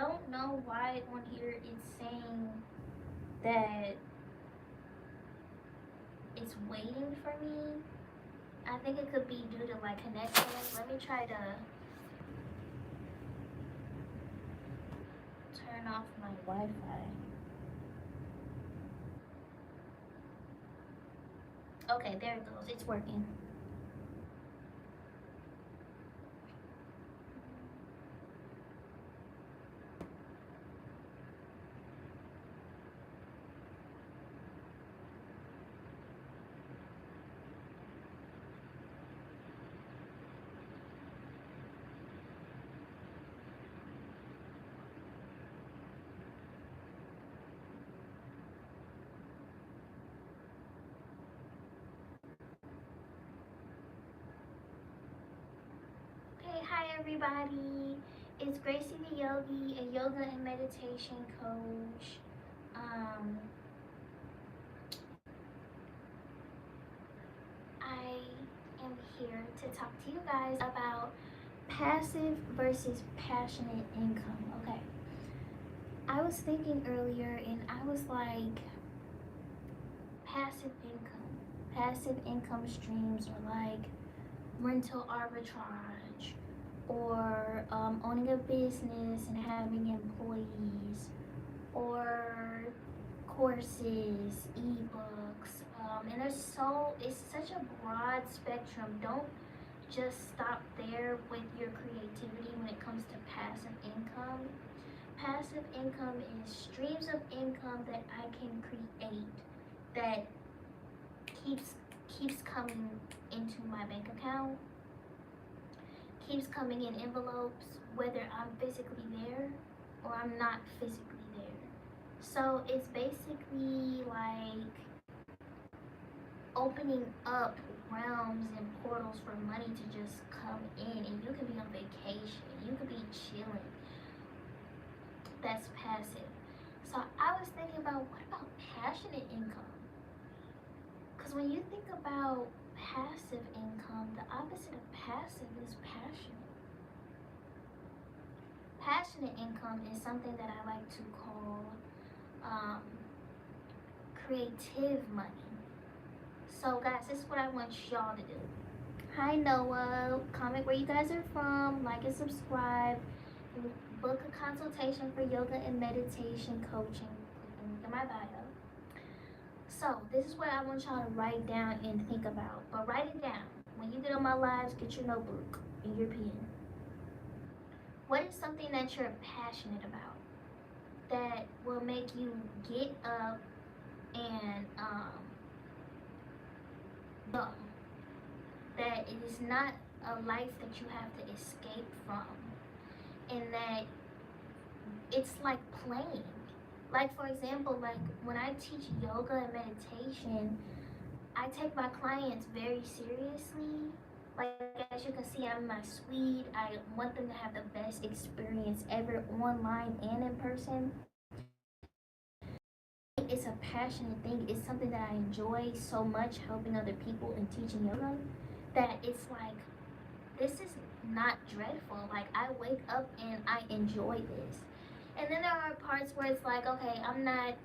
don't know why on here it's saying that it's waiting for me. I think it could be due to my connection. Let me try to turn off my Wi-Fi. Okay, there it goes. It's working. Okay, hi everybody. It's Gracie the Yogi, a yoga and meditation coach. I am here to talk to you guys about passive versus passionate income. Okay. I was thinking earlier and I was like, passive income. Passive income streams are like rental arbitrage or owning a business and having employees or courses, ebooks, and it's such a broad spectrum. Don't just stop there with your creativity when it comes to passive income. Passive income is streams of income that I can create that keeps coming into my bank account, keeps coming in envelopes, whether I'm physically there or I'm not physically there. So it's basically like opening up realms and portals for money to just come in, and you could be on vacation, you could be chilling. That's passive. So I was thinking about, what about passionate income? Because when you think about passive income, the opposite of passive is passionate. Passionate income is something that I like to call creative money. So guys, this is what I want y'all to do. Hi Noah, comment where you guys are from, like and subscribe, book a consultation for yoga and meditation coaching. Click the link in my bio. So this is what I want y'all to write down and think about. But write it down. When you get on my lives, get your notebook and your pen. What is something that you're passionate about that will make you get up and go? That it is not a life that you have to escape from, and that it's like playing. Like for example, like when I teach yoga and meditation, I take my clients very seriously. Like as you can see, I'm in my suite. I want them to have the best experience ever, online and in person. It's a passionate thing. It's something that I enjoy so much, helping other people and teaching yoga, that it's like, this is not dreadful. Like I wake up and I enjoy this. And then there are parts where it's like, okay, I'm not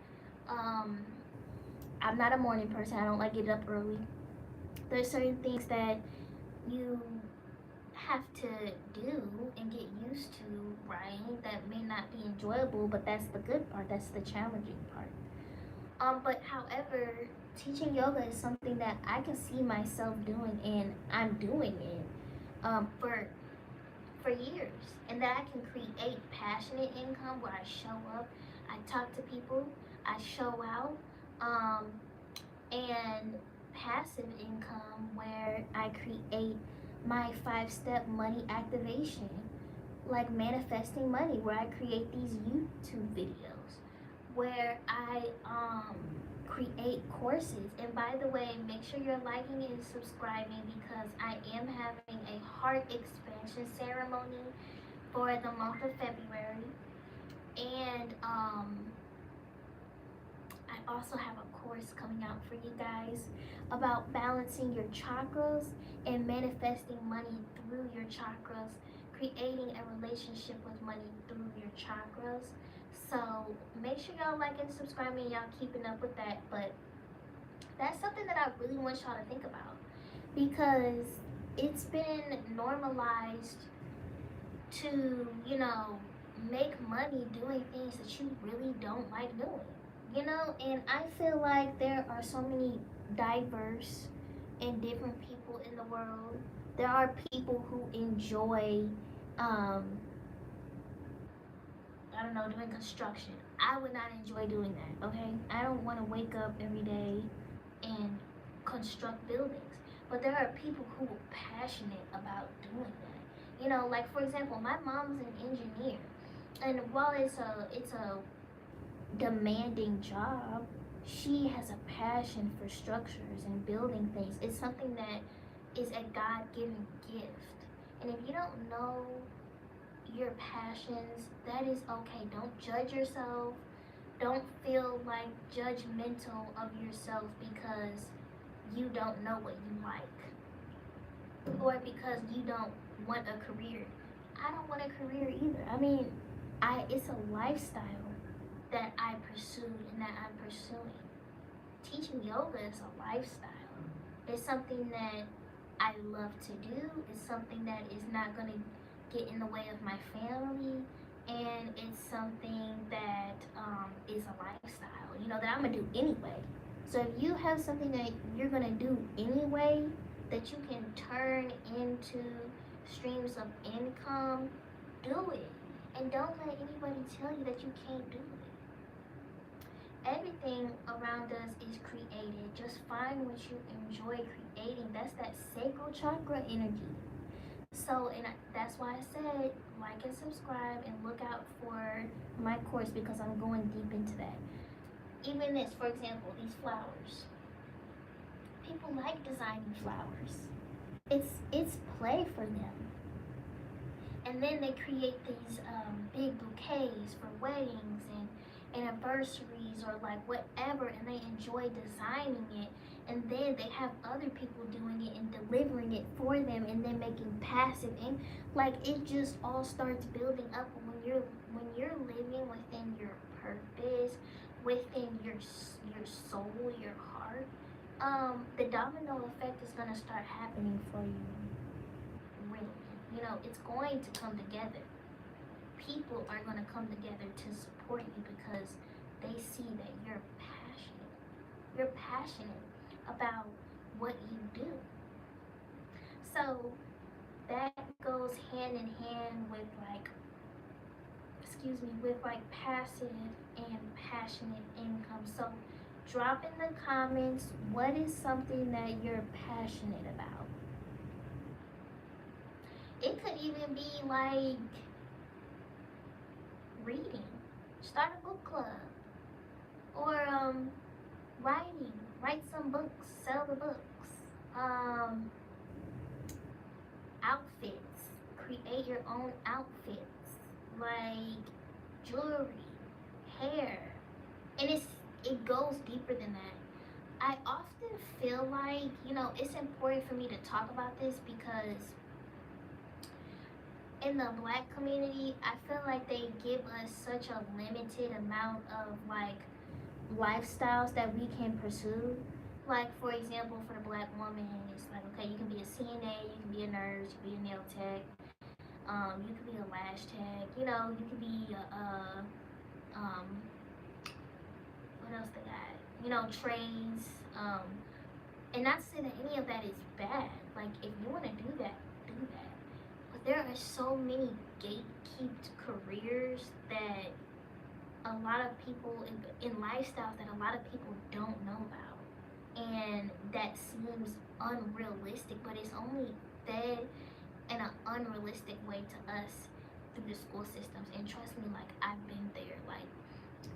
a morning person. I don't like getting up early. There's certain things that you have to do and get used to, right? That may not be enjoyable, but that's the good part. That's the challenging part. But however, teaching yoga is something that I can see myself doing, and I'm doing it for years, and that I can create passionate income where I show up, I talk to people, I show out, and passive income where I create my 5-step money activation, like manifesting money, where I create these YouTube videos, where I create courses. And by the way, make sure you're liking and subscribing, because I am having a heart expansion ceremony for the month of February. And I also have a course coming out for you guys about balancing your chakras and manifesting money through your chakras, creating a relationship with money through your your chakras. So make sure y'all like and subscribe me and y'all keeping up with that. But that's something that I really want y'all to think about, because it's been normalized to, make money doing things that you really don't like doing. And I feel like there are so many diverse and different people in the world. There are people who enjoy, um, I don't know, doing construction. I would not enjoy doing that, okay? I don't want to wake up every day and construct buildings. But there are people who are passionate about doing that. Like for example, my mom's an engineer. And while it's a demanding job, she has a passion for structures and building things. It's something that is a God-given gift. And if you don't know your passions, that is okay. Don't judge yourself. Don't feel like judgmental of yourself because you don't know what you like, or because you don't want a career. I don't want a career either. I mean, it's a lifestyle that I pursued and that I'm pursuing. Teaching yoga is a lifestyle. It's something that I love to do. It's something that is not going to get in the way of my family, and it's something that is a lifestyle, that I'm gonna do anyway. So if you have something that you're gonna do anyway, that you can turn into streams of income, do it. And don't let anybody tell you that you can't do it. Everything around us is created. Just find what you enjoy creating. That's that sacral chakra energy. So, and that's why I said like and subscribe and look out for my course, because I'm going deep into that. Even this, for example, these flowers. People like designing flowers. It's play for them. And then they create these big bouquets for weddings and anniversaries or like whatever, and they enjoy designing it. And then they have other people doing it and delivering it for them, and then making passive income. Like, it just all starts building up when you're living within your purpose, within your soul, your heart. The domino effect is gonna start happening for you. Really, it's going to come together. People are gonna come together to support you because they see that you're passionate. You're passionate about what you do. So that goes hand in hand with passive and passionate income. So drop in the comments, what is something that you're passionate about? It could even be like reading. Start a book club. Or writing. Write some books. Sell the books. Outfits. Create your own outfits. Like jewelry, hair. And it goes deeper than that. I often feel like, it's important for me to talk about this because in the Black community, I feel like they give us such a limited amount of lifestyles that we can pursue. Like, for example, for the Black woman, it's like, okay, you can be a CNA, you can be a nurse, you can be a nail tech, you can be a lash tech, you can be what else they got? Trades. And not to say that any of that is bad. Like, if you want to do that, do that. But there are so many gatekept careers that a lot of people in lifestyles that a lot of people don't know about, and that seems unrealistic, but it's only fed in an unrealistic way to us through the school systems. And trust me, like, I've been there. Like,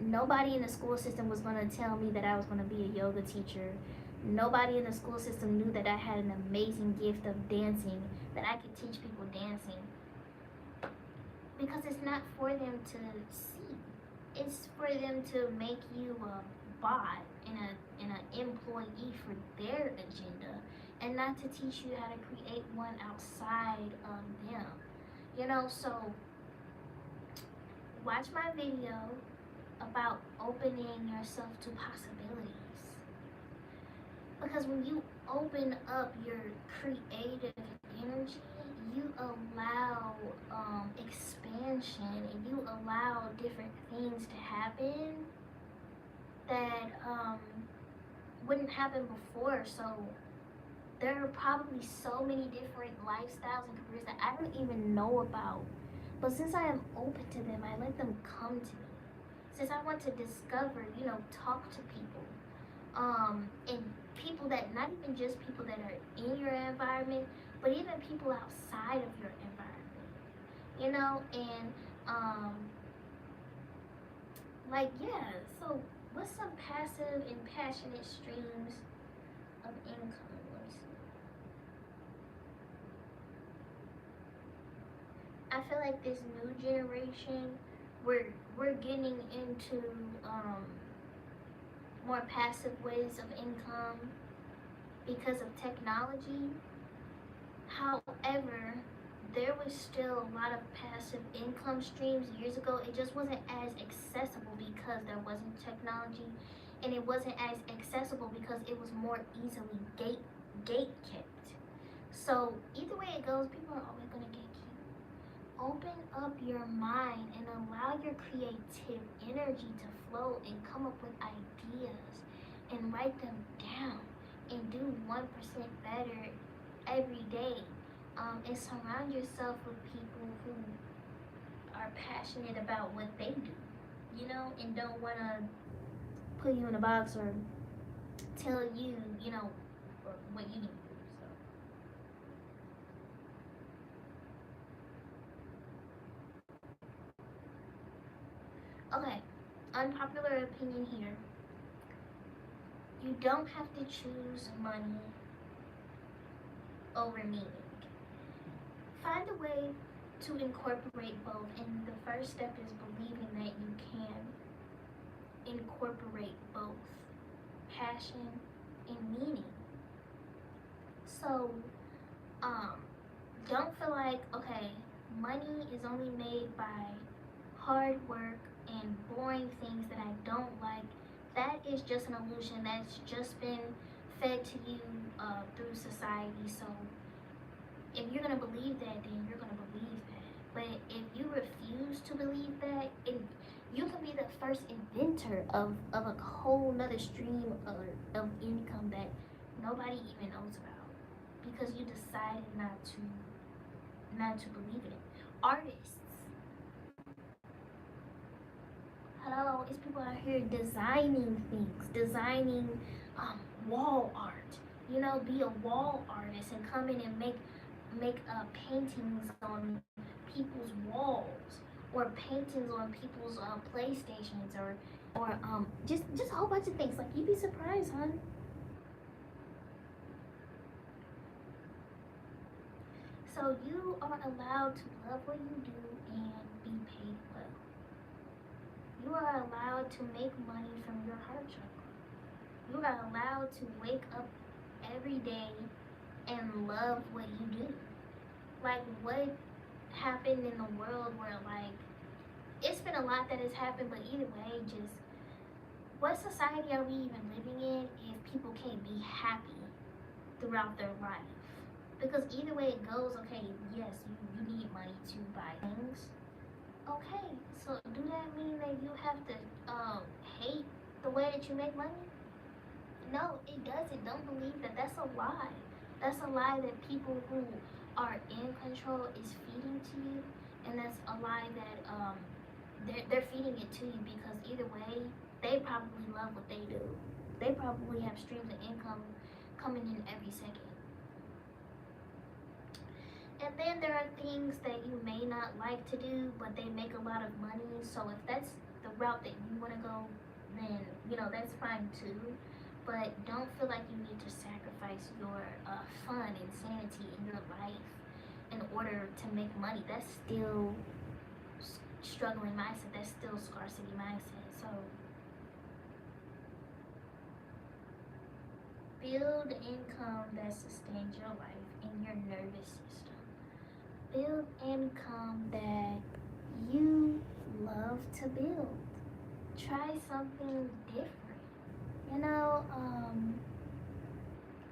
nobody in the school system was going to tell me that I was going to be a yoga teacher. Nobody in the school system knew that I had an amazing gift of dancing, that I could teach people dancing, because it's not for them to see. It's for them to make you a bot and an employee for their agenda, and not to teach you how to create one outside of them. So watch my video about opening yourself to possibilities. Because when you open up your creative energy, you allow expansion, and you allow different things to happen that wouldn't happen before. So there are probably so many different lifestyles and careers that I don't even know about. But since I am open to them, I let them come to me. Since I want to discover, talk to people. And people that, not even just people that are in your environment, but even people outside of your environment. And yeah, so what's some passive and passionate streams of income? Let me see. I feel like this new generation, we're getting into more passive ways of income because of technology. However, there was still a lot of passive income streams years ago. It just wasn't as accessible because there wasn't technology, and it wasn't as accessible because it was more easily gate kept. So either way it goes, people are always gonna gatekeep. Open up your mind and allow your creative energy to flow and come up with ideas and write them down and do 1% better every day. And surround yourself with people who are passionate about what they do, and don't want to put you in a box or tell you, what you need to do. So, okay, unpopular opinion here. You don't have to choose money over meaning. Find a way to incorporate both, and the first step is believing that you can incorporate both passion and meaning. So don't feel like, okay, money is only made by hard work and boring things that I don't like. That is just an illusion that's just been fed to you through society. So if you're gonna believe that, then you're gonna believe that. But if you refuse to believe that, you can be the first inventor of a whole nother stream of income that nobody even knows about, because you decided not to believe it. Artists, hello, it's people out here designing things, designing wall art. Be a wall artist and come in and make paintings on people's walls, or paintings on people's PlayStations, or just a whole bunch of things. Like, you'd be surprised, huh? So you are allowed to love what you do and be paid well. You are allowed to make money from your heart chakra. You are allowed to wake up every day and love what you do. Like, what happened in the world where, like, it's been a lot that has happened, but either way, just what society are we even living in if people can't be happy throughout their life? Because either way it goes, okay, yes, you need money to buy things. Okay, so do that mean that you have to hate the way that you make money? No, it doesn't. Don't believe that. That's a lie. That's a lie that people who are in control is feeding to you, and that's a lie that they're feeding it to you, because either way, they probably love what they do. They probably have streams of income coming in every second. And then there are things that you may not like to do, but they make a lot of money. So if that's the route that you want to go, then that's fine too. But don't feel like you need to sacrifice your fun and sanity in your life in order to make money. That's still struggling mindset. That's still scarcity mindset. So build income that sustains your life and your nervous system. Build income that you love to build. Try something different. You know,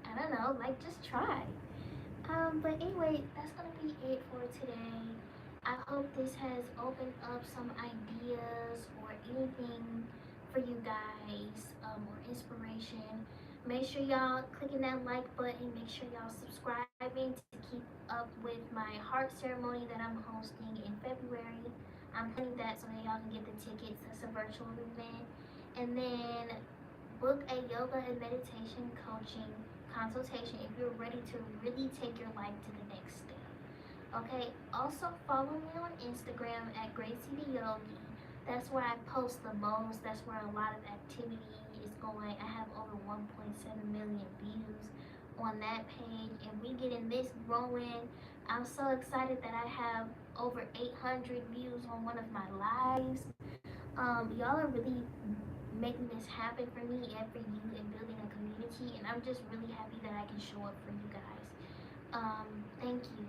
I don't know, like just try. But anyway, that's gonna be it for today. I hope this has opened up some ideas or anything for you guys, or inspiration. Make sure y'all clicking that like button. Make sure y'all subscribing to keep up with my heart ceremony that I'm hosting in February. I'm planning that so that y'all can get the tickets. It's a virtual event. And then book a yoga and meditation coaching consultation if you're ready to really take your life to the next step. Okay, also follow me on Instagram at Gracie the Yogi. That's where I post the most. That's where a lot of activity is going. I have over 1.7 million views on that page, and we getting this growing. I'm so excited that I have over 800 views on one of my lives. Y'all are really making this happen for me and for you and building a community, and I'm just really happy that I can show up for you guys. Thank you.